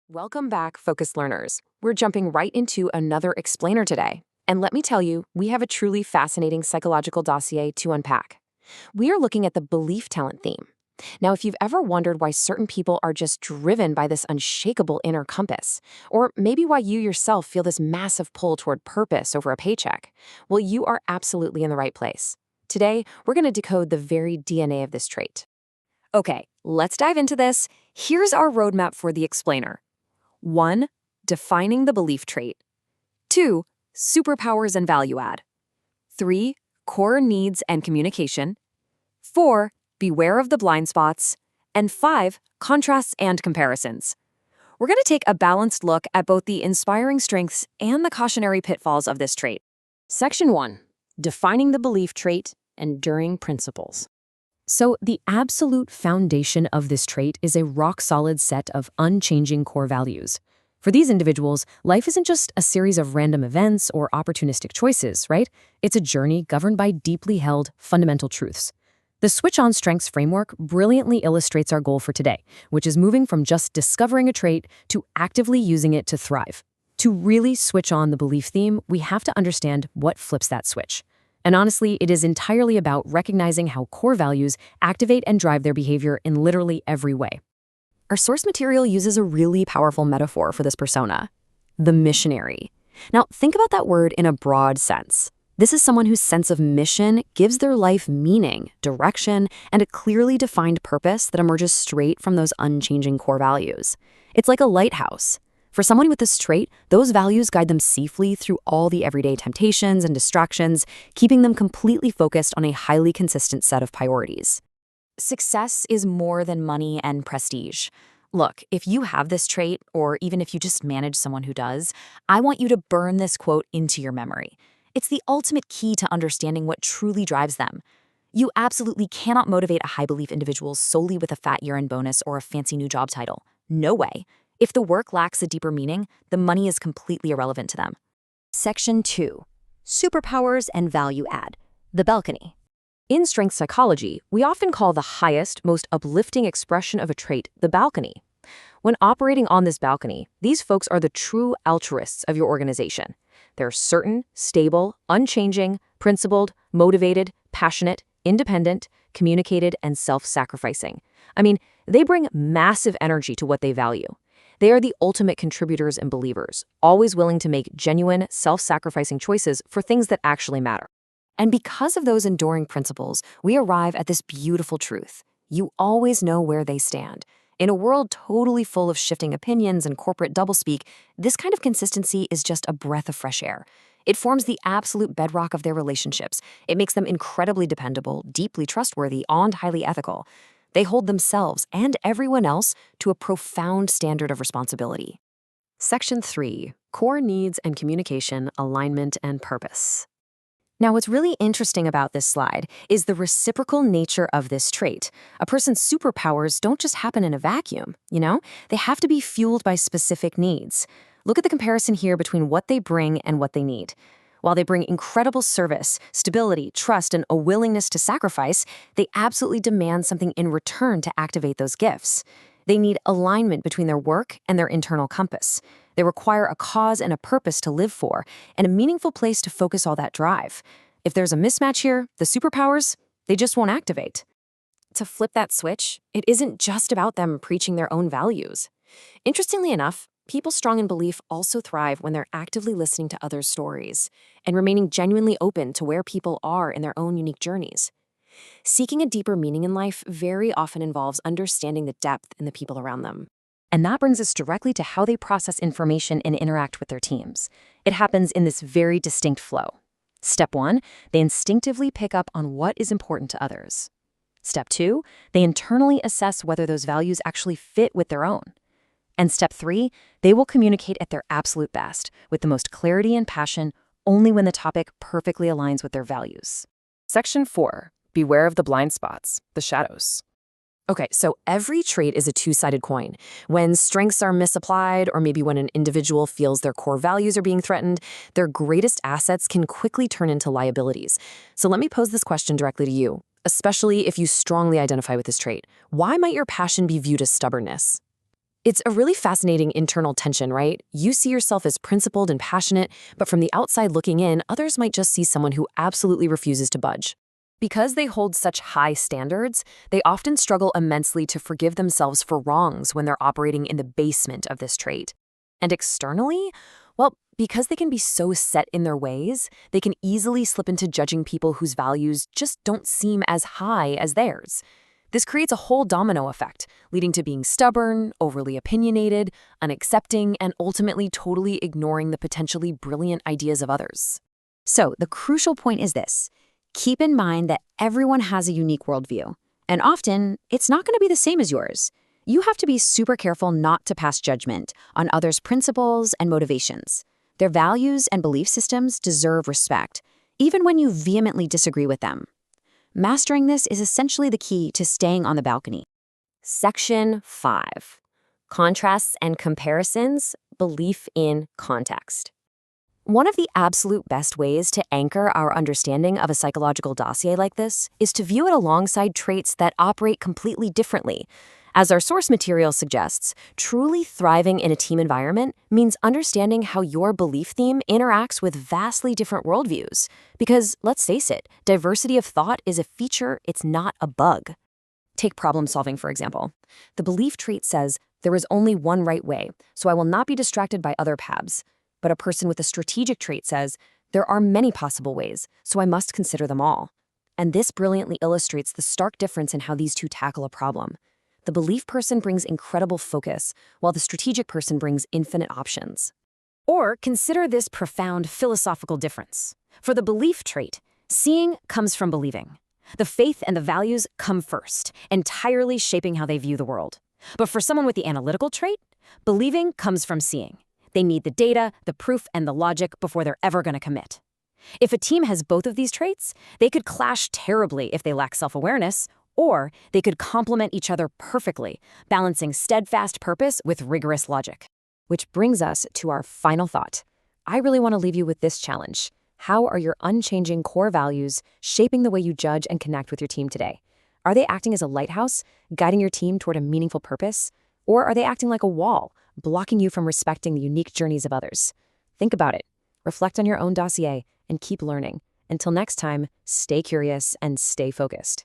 Welcome back, focused learners. We're jumping right into another explainer today. And let me tell you, we have a truly fascinating psychological dossier to unpack. We are looking at the belief talent theme. Now, if you've ever wondered why certain people are just driven by this unshakable inner compass, or maybe why you yourself feel this massive pull toward purpose over a paycheck, well, you are absolutely in the right place. Today, we're going to decode the very DNA of this trait. Okay, let's dive into this. Here's our roadmap for the explainer. 1. Defining the belief trait. 2. Superpowers and value add. 3. Core needs and communication. 4. Beware of the blind spots. And 5. Contrasts and comparisons. We're going to take a balanced look at both the inspiring strengths and the cautionary pitfalls of this trait. Section 1. Defining the belief trait, enduring principles. So, the absolute foundation of this trait is a rock-solid set of unchanging core values. For these individuals, life isn't just a series of random events or opportunistic choices, right? It's a journey governed by deeply held, fundamental truths. The SwitchOn Strengths framework brilliantly illustrates our goal for today, which is moving from just discovering a trait to actively using it to thrive. To really switch on the belief theme, we have to understand what flips that switch. And honestly, it is entirely about recognizing how core values activate and drive their behavior in literally every way. Our source material uses a really powerful metaphor for this persona: the missionary. Now, think about that word in a broad sense. This is someone whose sense of mission gives their life meaning, direction, and a clearly defined purpose that emerges straight from those unchanging core values. It's like a lighthouse. For someone with this trait, those values guide them safely through all the everyday temptations and distractions, keeping them completely focused on a highly consistent set of priorities. Success is more than money and prestige. Look, if you have this trait, or even if you just manage someone who does, I want you to burn this quote into your memory. It's the ultimate key to understanding what truly drives them. You absolutely cannot motivate a high-belief individual solely with a fat year-end bonus or a fancy new job title. No way. If the work lacks a deeper meaning, the money is completely irrelevant to them. Section 2. Superpowers and value add. The balcony. In strength psychology, we often call the highest, most uplifting expression of a trait the balcony. When operating on this balcony, these folks are the true altruists of your organization. They're certain, stable, unchanging, principled, motivated, passionate, independent, communicated, and self-sacrificing. I mean, they bring massive energy to what they value. They are the ultimate contributors and believers, always willing to make genuine, self-sacrificing choices for things that actually matter. And because of those enduring principles, we arrive at this beautiful truth. You always know where they stand. In a world totally full of shifting opinions and corporate doublespeak, this kind of consistency is just a breath of fresh air. It forms the absolute bedrock of their relationships. It makes them incredibly dependable, deeply trustworthy, and highly ethical. They hold themselves and everyone else to a profound standard of responsibility. Section 3. Core needs and communication, alignment, and purpose. Now, what's really interesting about this slide is the reciprocal nature of this trait. A person's superpowers don't just happen in a vacuum, They have to be fueled by specific needs. Look at the comparison here between what they bring and what they need. While they bring incredible service, stability, trust, and a willingness to sacrifice, they absolutely demand something in return to activate those gifts. They need alignment between their work and their internal compass. They require a cause and a purpose to live for, and a meaningful place to focus all that drive. If there's a mismatch here, the superpowers, they just won't activate. To flip that switch, it isn't just about them preaching their own values. Interestingly enough, people strong in belief also thrive when they're actively listening to others' stories and remaining genuinely open to where people are in their own unique journeys. Seeking a deeper meaning in life very often involves understanding the depth in the people around them. And that brings us directly to how they process information and interact with their teams. It happens in this very distinct flow. Step 1, they instinctively pick up on what is important to others. Step 2, they internally assess whether those values actually fit with their own. And step 3, they will communicate at their absolute best, with the most clarity and passion, only when the topic perfectly aligns with their values. Section 4. Beware of the blind spots, the shadows. Okay, so every trait is a two-sided coin. When strengths are misapplied, or maybe when an individual feels their core values are being threatened, their greatest assets can quickly turn into liabilities. So let me pose this question directly to you, especially if you strongly identify with this trait. Why might your passion be viewed as stubbornness? It's a really fascinating internal tension, right? You see yourself as principled and passionate, but from the outside looking in, others might just see someone who absolutely refuses to budge. Because they hold such high standards, they often struggle immensely to forgive themselves for wrongs when they're operating in the basement of this trait. And externally, well, because they can be so set in their ways, they can easily slip into judging people whose values just don't seem as high as theirs. This creates a whole domino effect, leading to being stubborn, overly opinionated, unaccepting, and ultimately totally ignoring the potentially brilliant ideas of others. So the crucial point is this. Keep in mind that everyone has a unique worldview, and often it's not going to be the same as yours. You have to be super careful not to pass judgment on others' principles and motivations. Their values and belief systems deserve respect, even when you vehemently disagree with them. Mastering this is essentially the key to staying on the balcony. Section 5. Contrasts and comparisons, belief in context. One of the absolute best ways to anchor our understanding of a psychological dossier like this is to view it alongside traits that operate completely differently. As our source material suggests, truly thriving in a team environment means understanding how your belief theme interacts with vastly different worldviews. Because, let's face it, diversity of thought is a feature, it's not a bug. Take problem solving, for example. The belief trait says, there is only one right way, so I will not be distracted by other paths. But a person with a strategic trait says, there are many possible ways, so I must consider them all. And this brilliantly illustrates the stark difference in how these two tackle a problem. The belief person brings incredible focus, while the strategic person brings infinite options. Or consider this profound philosophical difference. For the belief trait, seeing comes from believing. The faith and the values come first, entirely shaping how they view the world. But for someone with the analytical trait, believing comes from seeing. They need the data, the proof, and the logic before they're ever going to commit. If a team has both of these traits, they could clash terribly if they lack self-awareness, or they could complement each other perfectly, balancing steadfast purpose with rigorous logic. Which brings us to our final thought. I really want to leave you with this challenge. How are your unchanging core values shaping the way you judge and connect with your team today? Are they acting as a lighthouse, guiding your team toward a meaningful purpose? Or are they acting like a wall, blocking you from respecting the unique journeys of others? Think about it. Reflect on your own dossier and keep learning. Until next time, stay curious and stay focused.